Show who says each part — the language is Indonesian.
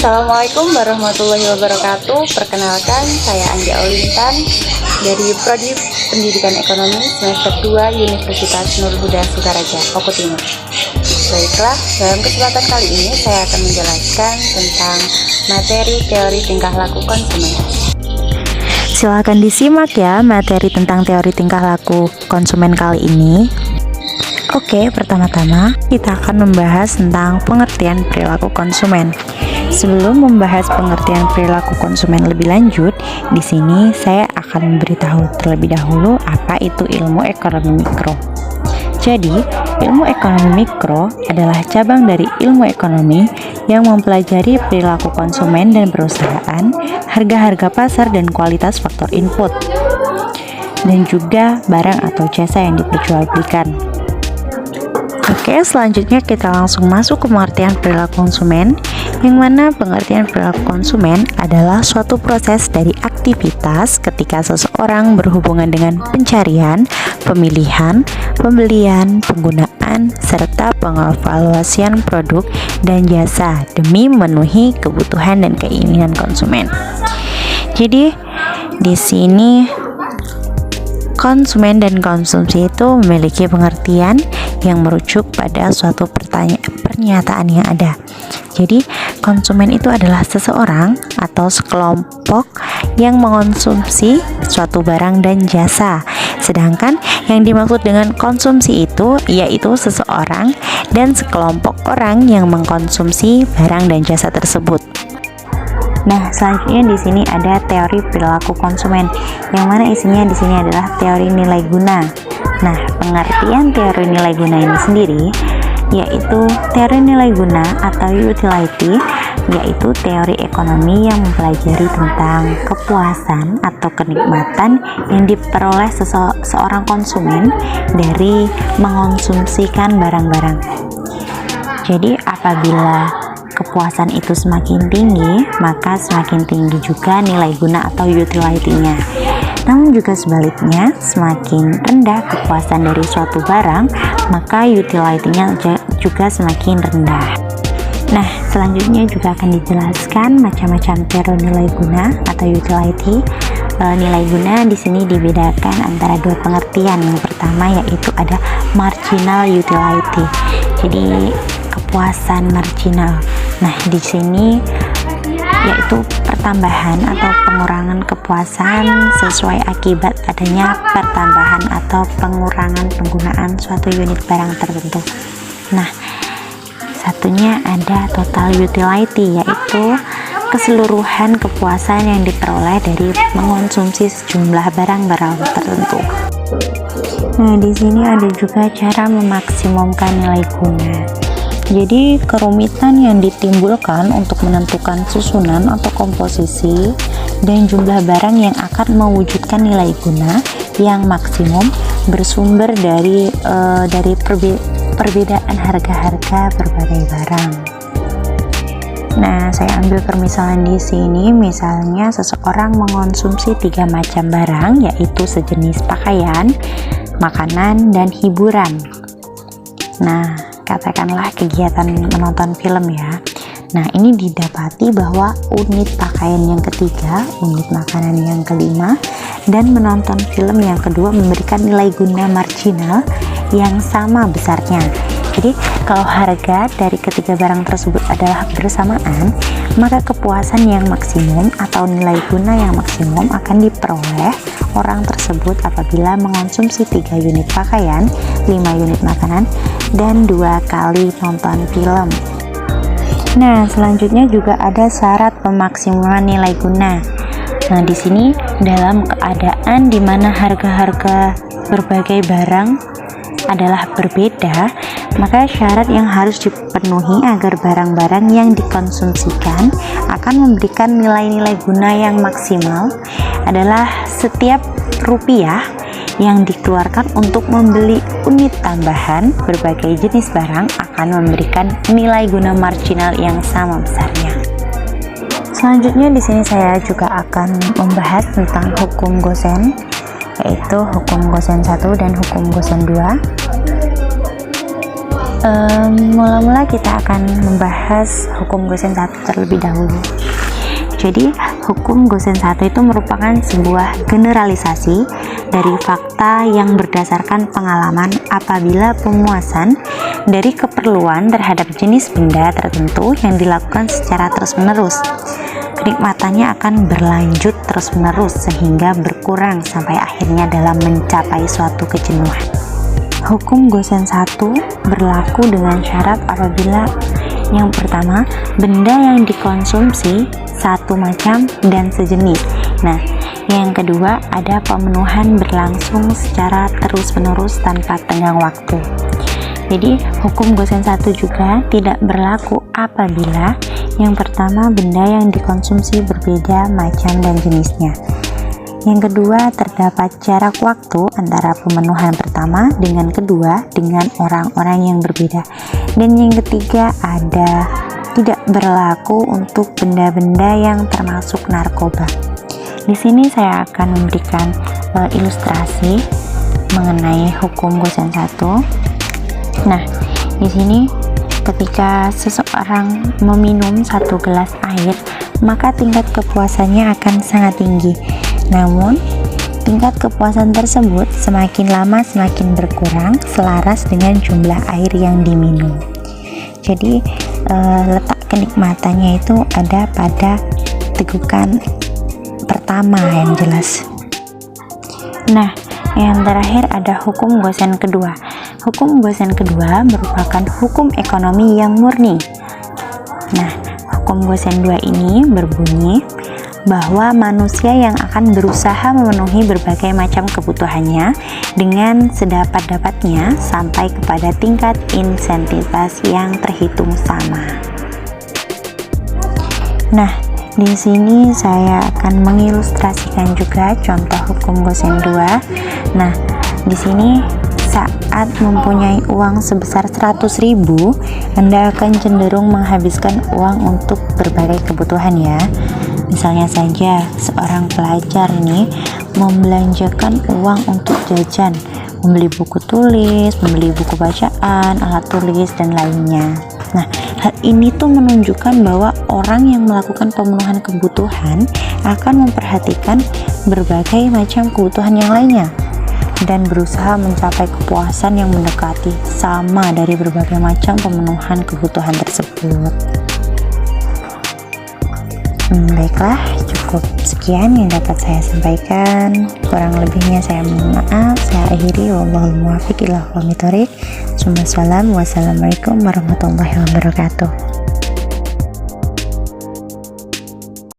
Speaker 1: Assalamualaikum warahmatullahi wabarakatuh. Perkenalkan, saya Anja Aulintan dari Prodi Pendidikan Ekonomi semester 2 Universitas Nur Huda Sukaraja, Oku Timur. Baiklah, dalam kesempatan kali ini saya akan menjelaskan tentang materi teori tingkah laku konsumen.
Speaker 2: Silakan disimak ya materi tentang teori tingkah laku konsumen kali ini. Oke, pertama-tama kita akan membahas tentang pengertian perilaku konsumen. Sebelum membahas pengertian perilaku konsumen lebih lanjut, di sini saya akan memberitahu terlebih dahulu apa itu ilmu ekonomi mikro. Jadi, ilmu ekonomi mikro adalah cabang dari ilmu ekonomi yang mempelajari perilaku konsumen dan perusahaan, harga-harga pasar dan kualitas faktor input, dan juga barang atau jasa yang diperjualbelikan. Oke, selanjutnya kita langsung masuk ke pengertian perilaku konsumen, yang mana pengertian perilaku konsumen adalah suatu proses dari aktivitas ketika seseorang berhubungan dengan pencarian, pemilihan, pembelian, penggunaan, serta pengevaluasian produk dan jasa demi memenuhi kebutuhan dan keinginan konsumen. Jadi, di sini konsumen dan konsumsi itu memiliki pengertian yang merujuk pada suatu pernyataan yang ada. Jadi, konsumen itu adalah seseorang atau sekelompok yang mengonsumsi suatu barang dan jasa. Sedangkan yang dimaksud dengan konsumsi itu yaitu seseorang dan sekelompok orang yang mengkonsumsi barang dan jasa tersebut. Nah, selanjutnya di sini ada teori perilaku konsumen, yang mana isinya di sini adalah teori nilai guna. Nah, pengertian teori nilai guna ini sendiri yaitu teori nilai guna atau utility, yaitu teori ekonomi yang mempelajari tentang kepuasan atau kenikmatan yang diperoleh seorang konsumen dari mengonsumsikan barang-barang. Jadi, apabila kepuasan itu semakin tinggi, maka semakin tinggi juga nilai guna atau utility-nya. Namun juga sebaliknya, semakin rendah kepuasan dari suatu barang, maka utility-nya juga semakin rendah. Nah, selanjutnya juga akan dijelaskan macam-macam teori nilai guna atau utility. Nilai guna di sini dibedakan antara dua pengertian. Yang pertama yaitu ada marginal utility. Jadi kepuasan marginal. Nah, di sini yaitu pertambahan atau pengurangan kepuasan sesuai akibat adanya pertambahan atau pengurangan penggunaan suatu unit barang tertentu. Nah, satunya ada total utility, yaitu keseluruhan kepuasan yang diperoleh dari mengonsumsi sejumlah barang-barang tertentu. Nah, di sini ada juga cara memaksimumkan nilai guna. Jadi, kerumitan yang ditimbulkan untuk menentukan susunan atau komposisi dan jumlah barang yang akan mewujudkan nilai guna yang maksimum bersumber dari perbedaan harga-harga berbagai barang. Nah, saya ambil permisalan di sini. Misalnya, seseorang mengonsumsi 3 macam barang, yaitu sejenis pakaian, makanan, dan hiburan. Nah, katakanlah kegiatan menonton film ya. Nah, ini didapati bahwa unit pakaian yang ketiga, unit makanan yang kelima, dan menonton film yang kedua memberikan nilai guna marginal yang sama besarnya. Jadi, kalau harga dari ketiga barang tersebut adalah bersamaan, maka kepuasan yang maksimum atau nilai guna yang maksimum akan diperoleh orang tersebut apabila mengonsumsi 3 unit pakaian, 5 unit makanan, dan 2 kali nonton film. Nah, selanjutnya juga ada syarat pemaksimulan nilai guna. Nah, di sini dalam keadaan di mana harga-harga berbagai barang adalah berbeda, maka syarat yang harus dipenuhi agar barang-barang yang dikonsumsikan akan memberikan nilai-nilai guna yang maksimal adalah setiap rupiah yang dikeluarkan untuk membeli unit tambahan berbagai jenis barang akan memberikan nilai guna marginal yang sama besarnya. Selanjutnya di sini saya juga akan membahas tentang hukum Gosen, yaitu hukum Gosen 1 dan hukum Gosen 2. Mula-mula kita akan membahas hukum Gosen 1 terlebih dahulu. Jadi, hukum Gosen 1 itu merupakan sebuah generalisasi dari fakta yang berdasarkan pengalaman apabila pemuasan dari keperluan terhadap jenis benda tertentu yang dilakukan secara terus-menerus. Kenikmatannya akan berlanjut terus-menerus sehingga berkurang sampai akhirnya dalam mencapai suatu kejenuhan. Hukum Gosen 1 berlaku dengan syarat apabila yang pertama, benda yang dikonsumsi satu macam dan sejenis. Nah, yang kedua, ada pemenuhan berlangsung secara terus-menerus tanpa tenggang waktu. Jadi, hukum Gosen 1 juga tidak berlaku apabila yang pertama, benda yang dikonsumsi berbeda macam dan jenisnya. Yang kedua, terdapat jarak waktu antara pemenuhan pertama dengan kedua dengan orang-orang yang berbeda. Dan yang ketiga, ada tidak berlaku untuk benda-benda yang termasuk narkoba. Di sini saya akan memberikan ilustrasi mengenai hukum Gosen 1. Nah, di sini ketika seseorang meminum 1 gelas air, maka tingkat kepuasannya akan sangat tinggi. Namun, tingkat kepuasan tersebut semakin lama semakin berkurang selaras dengan jumlah air yang diminum. Jadi, letak kenikmatannya itu ada pada tegukan pertama yang jelas. Nah, yang terakhir ada hukum Gosen kedua. Hukum Gosen kedua merupakan hukum ekonomi yang murni. Nah, hukum Gosen 2 ini berbunyi bahwa manusia yang akan berusaha memenuhi berbagai macam kebutuhannya dengan sedapat-dapatnya sampai kepada tingkat insentitas yang terhitung sama. Nah, di sini saya akan mengilustrasikan juga contoh hukum Gosen 2. Nah, di sini saat mempunyai uang sebesar 100.000, Anda akan cenderung menghabiskan uang untuk berbagai kebutuhan ya. Misalnya saja seorang pelajar ini membelanjakan uang untuk jajan, membeli buku tulis, membeli buku bacaan, alat tulis, dan lainnya. Nah, hal ini tuh menunjukkan bahwa orang yang melakukan pemenuhan kebutuhan akan memperhatikan berbagai macam kebutuhan yang lainnya dan berusaha mencapai kepuasan yang mendekati sama dari berbagai macam pemenuhan kebutuhan tersebut. Baiklah, cukup sekian yang dapat saya sampaikan. Kurang lebihnya saya mohon maaf. Saya akhiri, wallahul muwaffiq ila aqwamit thoriq. Wassalamualaikum warahmatullahi wabarakatuh.